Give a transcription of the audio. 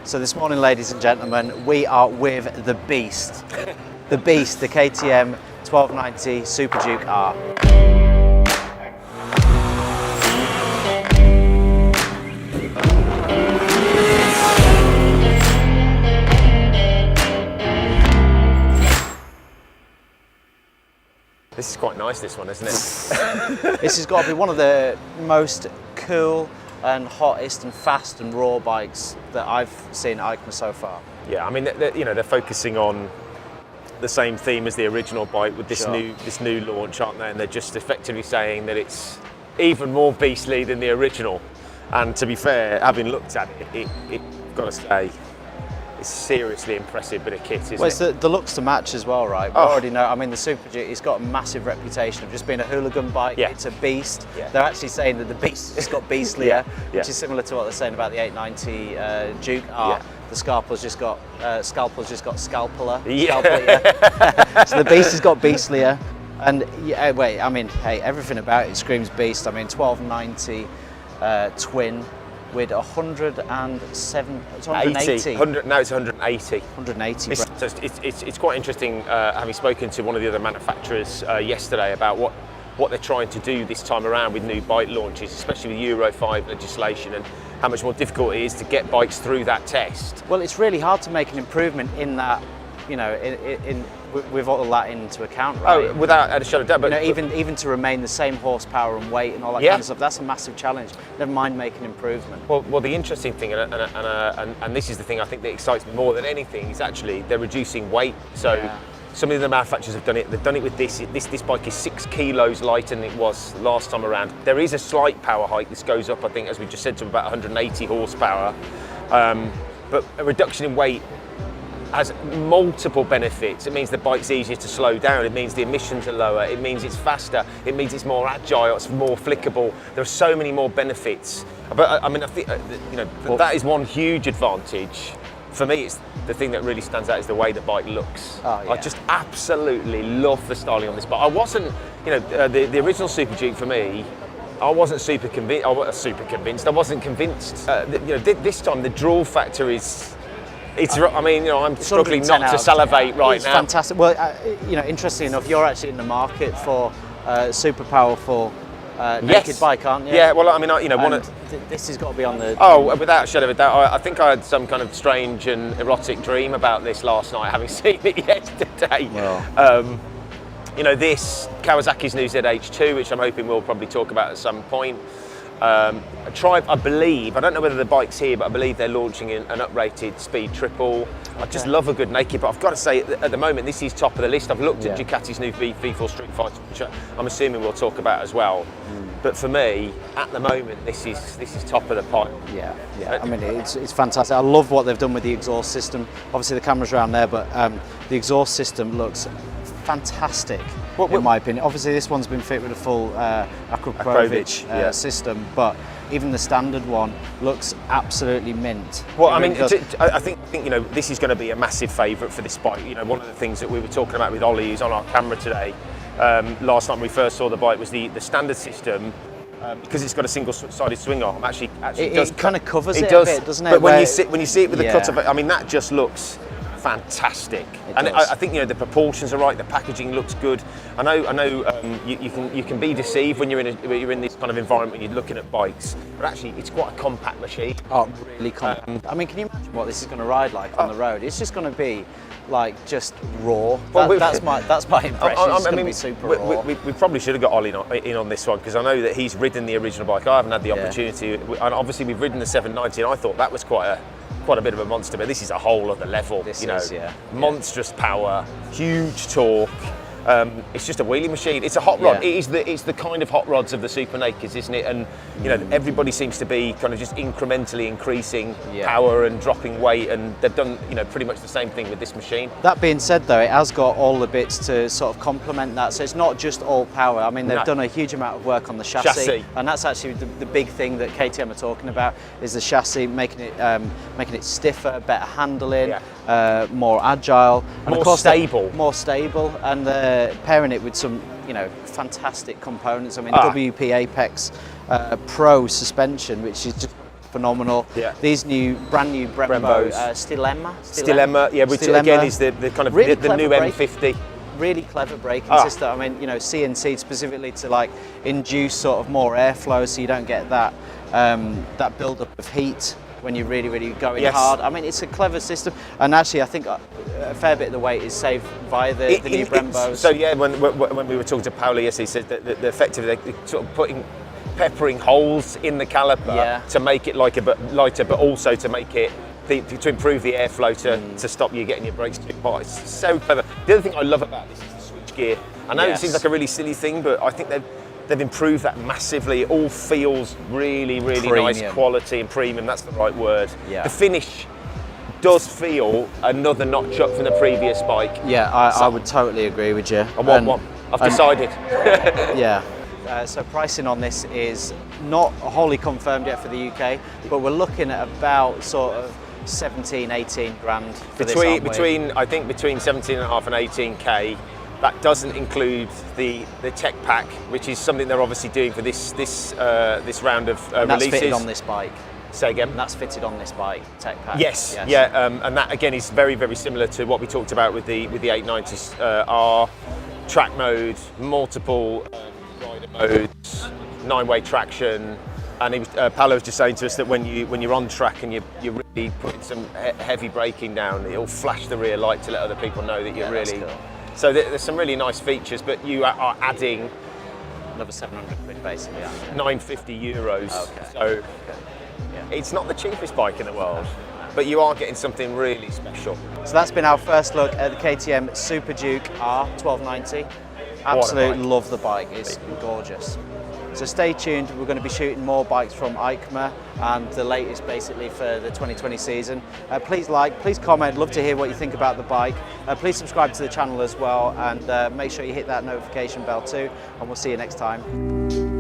So this morning, ladies and gentlemen, we are with the Beast. The Beast, the KTM 1290 SuperDuke R. This is quite nice, this one, isn't it? This has got to be one of the most cool and hottest and fast and raw bikes that I've seen at EICMA so far. Yeah, I mean, they're focusing on the same theme as the original bike with this new launch, aren't they? And they're just effectively saying that it's even more beastly than the original. And to be fair, having looked at it, I've got to say, it's seriously impressive bit of kit, isn't it? Well, it's the looks to match as well, right? We already know, I mean, the SuperDuke, it's got a massive reputation of just being a hooligan bike. Yeah. It's a beast. Yeah. They're actually saying that the Beast has got beastlier, which is similar to what they're saying about the 890 Duke R. Yeah. The Scalpel's just got scalpeler. Yeah. So the Beast has got beastlier. And yeah, wait, I mean, hey, everything about it screams beast. I mean, 1290 twin. With 107, it's 180. Now it's 180. 180. It's quite interesting having spoken to one of the other manufacturers yesterday about what they're trying to do this time around with new bike launches, especially with Euro 5 legislation, and how much more difficult it is to get bikes through that test. Well, it's really hard to make an improvement in that, you know, with all that into account, right? Oh, without a shadow of doubt. But you know, even to remain the same horsepower and weight and all that kind of stuff, that's a massive challenge. Never mind making improvement. Well, the interesting thing, and this is the thing I think that excites me more than anything, is actually they're reducing weight. So some of the manufacturers have done it. They've done it with this. This bike is 6 kilos lighter than it was last time around. There is a slight power hike. This goes up, I think, as we just said, to about 180 horsepower. But a reduction in weight has multiple benefits. It means the bike's easier to slow down. It means the emissions are lower. It means it's faster. It means it's more agile. It's more flickable. There are so many more benefits. But I mean, I think that is one huge advantage. For me, it's the thing that really stands out is the way the bike looks. Oh, yeah. I just absolutely love the styling on this bike. I wasn't, the original SuperDuke for me, I wasn't super convinced. I wasn't convinced. This time the draw factor is. I'm struggling not to salivate right it's now. It's fantastic. Well, interesting enough, you're actually in the market for super powerful naked bike, aren't you? Yeah. Well, I mean, this has got to be on the. Oh, without a shadow of a doubt. I think I had some kind of strange and erotic dream about this last night, having seen it yesterday. Well. This Kawasaki's new ZH2, which I'm hoping we'll probably talk about at some point. I believe, I don't know whether the bike's here, but I believe they're launching an uprated speed triple. I just love a good naked, but I've got to say, at the moment, this is top of the list. I've looked at Ducati's new V4 Street Fighter, which I'm assuming we'll talk about as well. But for me, at the moment, this is top of the pile. Yeah. I mean, it's fantastic. I love what they've done with the exhaust system. Obviously, the camera's around there, but the exhaust system looks fantastic, in my opinion. Obviously, this one's been fit with a full Akroprovich system, but even the standard one looks absolutely mint. Well, I mean, I think this is going to be a massive favourite for this bike. One of the things that we were talking about with Ollie, who's on our camera today, last night when we first saw the bike, was the standard system. Because it's got a single-sided swing arm, actually it kind of covers it a bit, doesn't it? But when you see it with the cut of it, I mean, that just looks fantastic. I think the proportions are right. The packaging looks good. I know you can be deceived when you're in this kind of environment when you're looking at bikes, but actually it's quite a compact machine. Oh, really compact. I mean, can you imagine what this is going to ride like on the road? It's just going to be like just raw. That's my impression. It's going to be super raw. We probably should have got Ollie in on this one, because I know that he's ridden the original bike. I haven't had the opportunity, and obviously we've ridden the 790, and I thought that was quite a bit of a monster, but this is a whole other level. Monstrous power, huge torque. It's just a wheelie machine. It's a hot rod. It's the kind of hot rods of the Super Nakeds, isn't it? And everybody seems to be kind of just incrementally increasing power and dropping weight, and they've done pretty much the same thing with this machine. That being said, though, it has got all the bits to sort of complement that, so it's not just all power. I mean, they've done a huge amount of work on the chassis. And that's actually the big thing that KTM are talking about, is the chassis, making it stiffer, better handling, more agile, and of course more stable, and pairing it with some fantastic components. I mean, WP Apex Pro suspension, which is just phenomenal. Yeah. These brand new Brembos, Stilema, yeah, which again is the kind of really the new M50. Really clever braking system. I mean, you know, CNC specifically to like induce sort of more airflow, so you don't get that that build-up of heat when you're really going hard. I mean, it's a clever system, and actually I think a fair bit of the weight is saved via the new Brembos. So yeah, when we were talking to Paolo yesterday, he said that the effectively they're sort of peppering holes in the caliper to make it lighter, but also to make it to improve the airflow to stop you getting your brakes too hot. It's so clever. The other thing I love about this is the switch gear. I know it seems like a really silly thing, but I think they've improved that massively. It all feels really nice quality and premium. That's the right word. Yeah. The finish does feel another notch up from the previous bike. Yeah, I would totally agree with you. And what? I've decided. Yeah. So pricing on this is not wholly confirmed yet for the UK, but we're looking at about sort of 17-18 grand for this, aren't we? I think between 17.5 and 18k. That doesn't include the tech pack, which is something they're obviously doing for this round of releases. That's fitted on this bike. Say again? And that's fitted on this bike, tech pack. Yes. Yeah, and that again is very similar to what we talked about with the 890 R, track mode, multiple rider modes, 9-way traction. And Paolo was just saying to us that when you're on track and you're really putting some heavy braking down, it'll flash the rear light to let other people know that you're really. Cool. So there's some really nice features, but you are adding another 700 quid basically. 950 euros. Okay. So it's not the cheapest bike in the world, but you are getting something really special. So that's been our first look at the KTM SuperDuke R 1290. Absolutely love the bike. It's gorgeous. So stay tuned, we're going to be shooting more bikes from EICMA and the latest basically for the 2020 season. Please like, please comment, love to hear what you think about the bike. Please subscribe to the channel as well, and make sure you hit that notification bell too, and we'll see you next time.